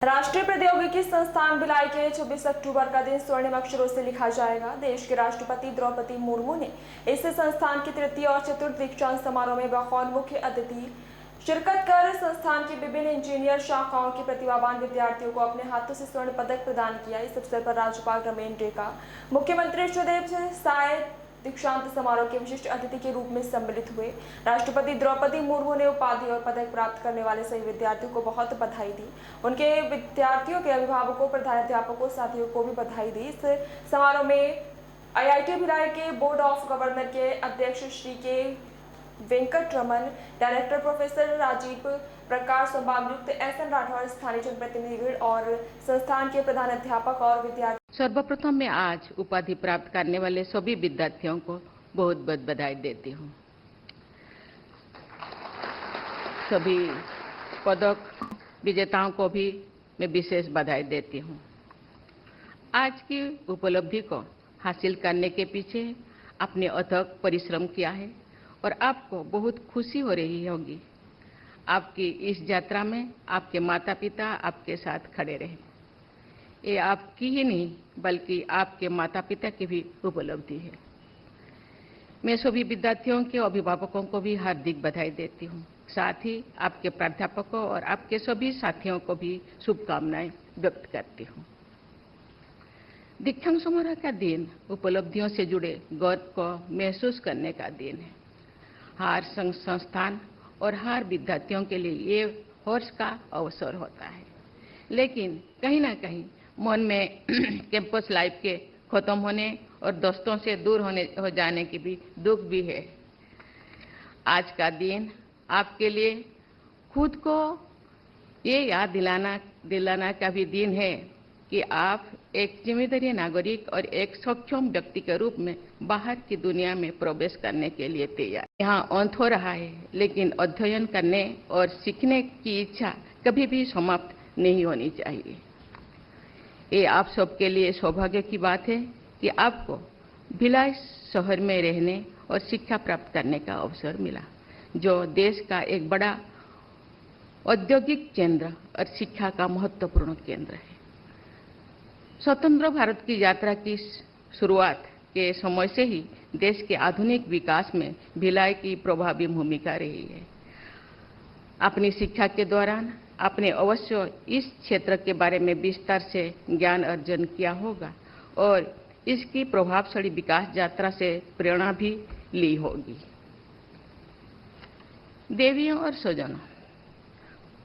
राष्ट्रीय प्रौद्योगिकी संस्थान भिलाई के 26 अक्टूबर का दिन स्वर्णिम अक्षरों से लिखा जाएगा। देश के राष्ट्रपति द्रौपदी मुर्मू ने इस संस्थान के तृतीय और चतुर्थ दीक्षांत समारोह में बतौर मुख्य अतिथि शिरकत कर संस्थान की विभिन्न इंजीनियर शाखाओं के प्रतिभावान विद्यार्थियों को अपने हाथों से स्वर्ण पदक प्रदान किया। इस अवसर पर राज्यपाल रमेन डेका, मुख्यमंत्री विष्णुदेव साय दीक्षांत समारोह के विशिष्ट अतिथि के रूप में सम्मिलित हुए। राष्ट्रपति द्रौपदी मुर्मू ने उपाधि और पदक प्राप्त करने वाले सभी विद्यार्थियों को बहुत बधाई दी। उनके विद्यार्थियों के अभिभावकों, प्रधानाध्यापकों, साथियों को भी बधाई दी। इस समारोह में आईआईटी भिलाई के बोर्ड ऑफ गवर्नर के अध्यक्ष श्री के वेंकट रमन, डायरेक्टर प्रोफेसर राजीव प्रकाश, संभागायुक्त एसएन राठौर, स्थानीय जनप्रतिनिधिगण और संस्थान के प्रधानाध्यापक और विद्यार्थी। सर्वप्रथम मैं आज उपाधि प्राप्त करने वाले सभी विद्यार्थियों को बहुत बहुत बधाई देती हूँ। सभी पदक विजेताओं को भी मैं विशेष बधाई देती हूँ। आज की उपलब्धि को हासिल करने के पीछे आपने अथक परिश्रम किया है और आपको बहुत खुशी हो रही होगी। आपकी इस यात्रा में आपके माता पिता आपके साथ खड़े रहे। ये आपकी ही नहीं बल्कि आपके माता पिता की भी उपलब्धि है। मैं सभी विद्यार्थियों के अभिभावकों को भी हार्दिक बधाई देती हूँ। साथ ही आपके प्राध्यापकों और आपके सभी साथियों को भी शुभकामनाएं व्यक्त करती हूँ। दीक्षांत समारोह का दिन उपलब्धियों से जुड़े गर्व को महसूस करने का दिन है। हर संस्थान और हर विद्यार्थियों के लिए ये हर्ष का अवसर होता है, लेकिन कहीं ना कहीं मन में कैंपस लाइफ के खत्म होने और दोस्तों से दूर हो जाने की भी दुख भी है। आज का दिन आपके लिए खुद को ये याद दिलाना का भी दिन है कि आप एक जिम्मेदारी नागरिक और एक सक्षम व्यक्ति के रूप में बाहर की दुनिया में प्रवेश करने के लिए तैयार। यहाँ अंत हो रहा है, लेकिन अध्ययन करने और सीखने की इच्छा कभी भी समाप्त नहीं होनी चाहिए। ये आप सबके लिए सौभाग्य की बात है कि आपको भिलाई शहर में रहने और शिक्षा प्राप्त करने का अवसर मिला, जो देश का एक बड़ा औद्योगिक केंद्र और शिक्षा का महत्वपूर्ण केंद्र है। स्वतंत्र भारत की यात्रा की शुरुआत के समय से ही देश के आधुनिक विकास में भिलाई की प्रभावी भूमिका रही है। अपनी शिक्षा के दौरान आपने अवश्य इस क्षेत्र के बारे में विस्तार से ज्ञान अर्जन किया होगा और इसकी प्रभावशाली विकास यात्रा से प्रेरणा भी ली होगी। देवियों और स्वजनों,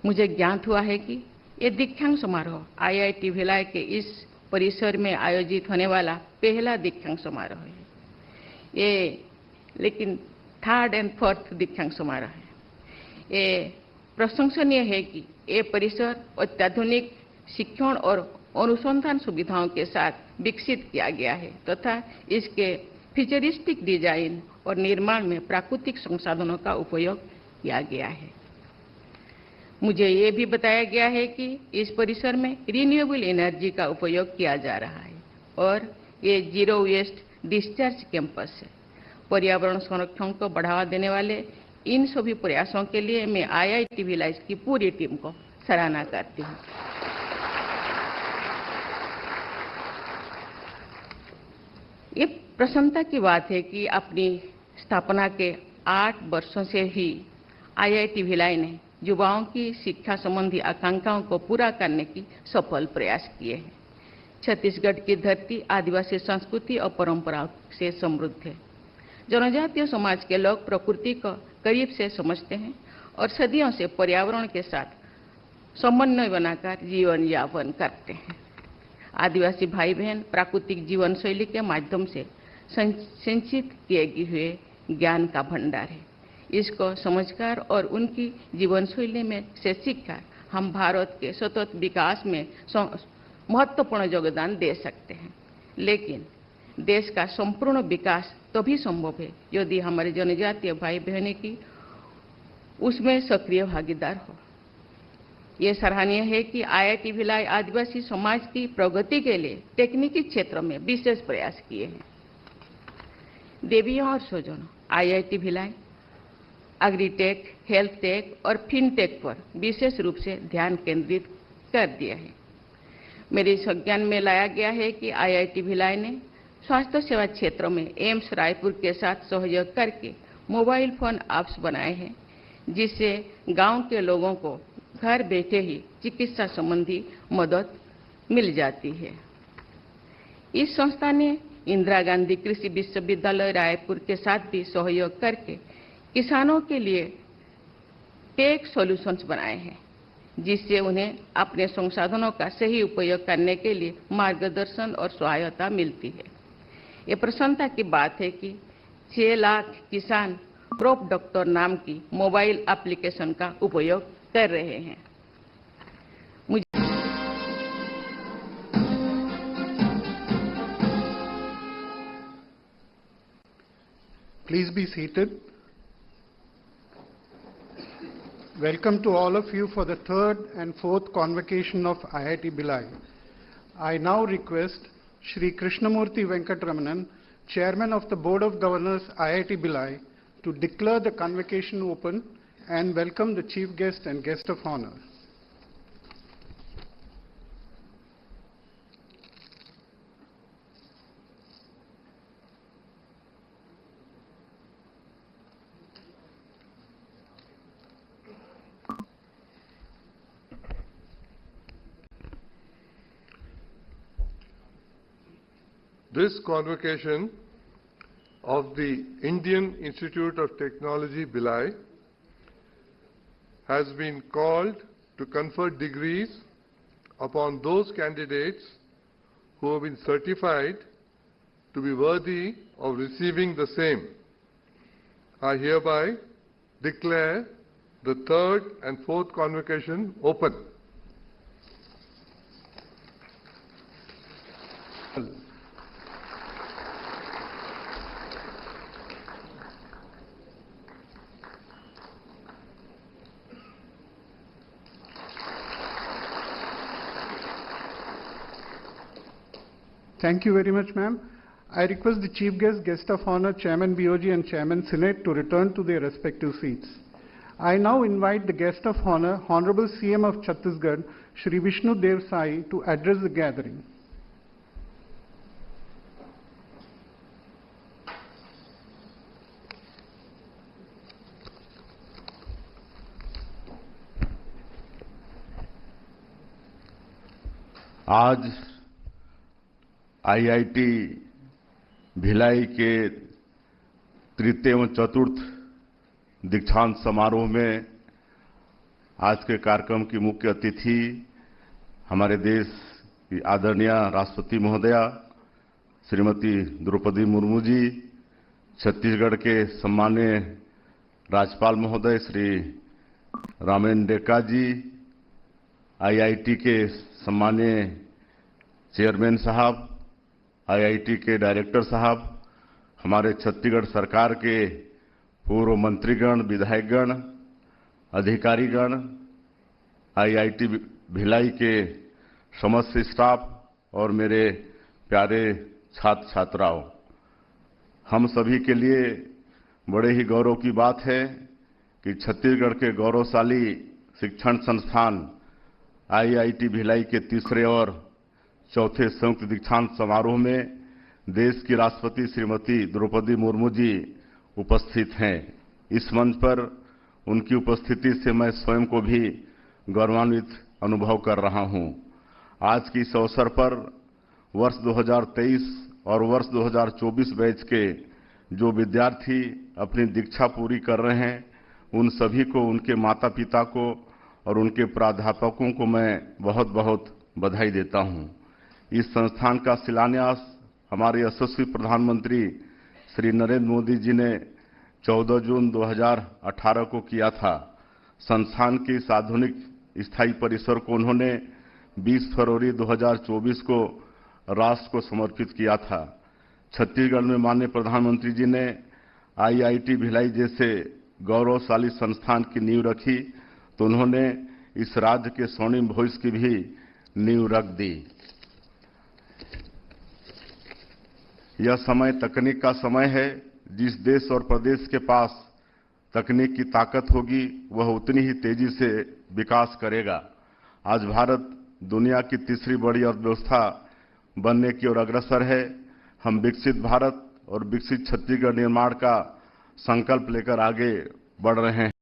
मुझे ज्ञात हुआ है कि ये दीक्षांत समारोह आईआईटी भिलाई के इस परिसर में आयोजित होने वाला पहला दीक्षांत समारोह है। ये लेकिन थर्ड एंड फोर्थ दीक्षांत समारोह है। ये प्रशंसनीय है कि ये परिसर अत्याधुनिक शिक्षण और अनुसंधान सुविधाओं के साथ विकसित किया गया है तथा इसके फ्यूचरिस्टिक डिजाइन और निर्माण में प्राकृतिक संसाधनों का उपयोग किया गया है। मुझे ये भी बताया गया है कि इस परिसर में रिन्यूएबल एनर्जी का उपयोग किया जा रहा है और ये जीरो वेस्ट डिस्चार्ज कैंपस है। पर्यावरण संरक्षण को बढ़ावा देने वाले इन सभी प्रयासों के लिए मैं आईआईटी भिलाई की पूरी टीम को सराहना करती हूँ। ये प्रसन्नता की बात है कि अपनी स्थापना के 8 वर्षों से ही आईआईटी भिलाई ने युवाओं की शिक्षा संबंधी आकांक्षाओं को पूरा करने की सफल प्रयास किए हैं। छत्तीसगढ़ की धरती आदिवासी संस्कृति और परंपराओं से समृद्ध है। जनजातीय समाज के लोग प्रकृति को करीब से समझते हैं और सदियों से पर्यावरण के साथ समन्वय बनाकर जीवन यापन करते हैं। आदिवासी भाई बहन प्राकृतिक जीवन शैली के माध्यम से संचित किए हुए ज्ञान का भंडार है। इसको समझकर और उनकी जीवन शैली में से सीखकर हम भारत के सतत विकास में महत्वपूर्ण योगदान दे सकते हैं। लेकिन देश का संपूर्ण विकास तभी संभव है यदि हमारे जनजातीय भाई बहनों की उसमें सक्रिय भागीदार हो। ये सराहनीय है कि आईआईटी भिलाई आदिवासी समाज की प्रगति के लिए तकनीकी क्षेत्र में विशेष प्रयास किए हैं। देवियों और स्वजनों, IIT Bhilai agritech, health tech और फिनटेक पर विशेष रूप से ध्यान केंद्रित कर दिया है। मेरे संज्ञान में लाया गया है कि IIT भिलाई ने स्वास्थ्य सेवा क्षेत्रों में एम्स रायपुर के साथ सहयोग करके मोबाइल फोन ऐप्स बनाए हैं, जिससे गांव के लोगों को घर बैठे ही चिकित्सा संबंधी मदद मिल जाती है। इस संस्था ने इंदिरा गांधी कृषि विश्वविद्यालय रायपुर के साथ भी सहयोग करके किसानों के लिए टेक सॉल्यूशंस बनाए हैं, जिससे उन्हें अपने संसाधनों का सही उपयोग करने के लिए मार्गदर्शन और सहायता मिलती है। ये प्रसन्नता की बात है कि 6 लाख किसान क्रॉप डॉक्टर नाम की मोबाइल एप्लीकेशन का उपयोग कर रहे हैं। Please be seated. Welcome to all of you for the third and fourth convocation of IIT Bhilai. I now request Shri Krishnamurthy Venkatramanan, Chairman of the Board of Governors IIT Bhilai, to declare the convocation open and welcome the Chief Guest and Guest of Honor. This convocation of the Indian Institute of Technology, Bhilai, has been called to confer degrees upon those candidates who have been certified to be worthy of receiving the same. I hereby declare the third and fourth convocation open. Thank you very much, ma'am. I request the Chief Guest, Guest of Honor, Chairman BOG and Chairman Senate to return to their respective seats. I now invite the Guest of Honor, Honorable CM of Chhattisgarh, Shri Vishnu Dev Sai, to address the gathering. आज IIT Bhilai के तृतीय एवं चतुर्थ दीक्षांत समारोह में आज के कार्यक्रम की मुख्य अतिथि हमारे देश की आदरणीय राष्ट्रपति महोदया श्रीमती द्रौपदी मुर्मू जी, छत्तीसगढ़ के सम्माननीय राज्यपाल महोदय श्री रामेन डेका जी, IIT के सम्माननीय चेयरमैन साहब, IIT के डायरेक्टर साहब, हमारे छत्तीसगढ़ सरकार के पूर्व मंत्रीगण, विधायकगण, अधिकारीगण, IIT भिलाई के समस्त स्टाफ और मेरे प्यारे छात्र छात्राओं, हम सभी के लिए बड़े ही गौरव की बात है कि छत्तीसगढ़ के गौरवशाली शिक्षण संस्थान IIT भिलाई के तीसरे और चौथे संयुक्त दीक्षांत समारोह में देश की राष्ट्रपति श्रीमती द्रौपदी मुर्मू जी उपस्थित हैं। इस मंच पर उनकी उपस्थिति से मैं स्वयं को भी गौरवान्वित अनुभव कर रहा हूं। आज की इस अवसर पर वर्ष 2023 और वर्ष 2024 बैच के जो विद्यार्थी अपनी दीक्षा पूरी कर रहे हैं, उन सभी को, उनके माता पिता को और उनके प्राध्यापकों को मैं बहुत बहुत बधाई देता हूं। इस संस्थान का शिलान्यास हमारे यशस्वी प्रधानमंत्री श्री नरेंद्र मोदी जी ने 14 जून 2018 को किया था। संस्थान के इस आधुनिक स्थायी परिसर को उन्होंने 20 फरवरी 2024 को राष्ट्र को समर्पित किया था। छत्तीसगढ़ में माननीय प्रधानमंत्री जी ने IIT भिलाई जैसे गौरवशाली संस्थान की नींव रखी, तो उन्होंने इस राज्य के स्वर्णिम भविष्य की भी नींव रख दी। यह समय तकनीक का समय है। जिस देश और प्रदेश के पास तकनीक की ताकत होगी, वह उतनी ही तेजी से विकास करेगा। आज भारत दुनिया की तीसरी बड़ी अर्थव्यवस्था बनने की ओर अग्रसर है। हम विकसित भारत और विकसित छत्तीसगढ़ निर्माण का संकल्प लेकर आगे बढ़ रहे हैं।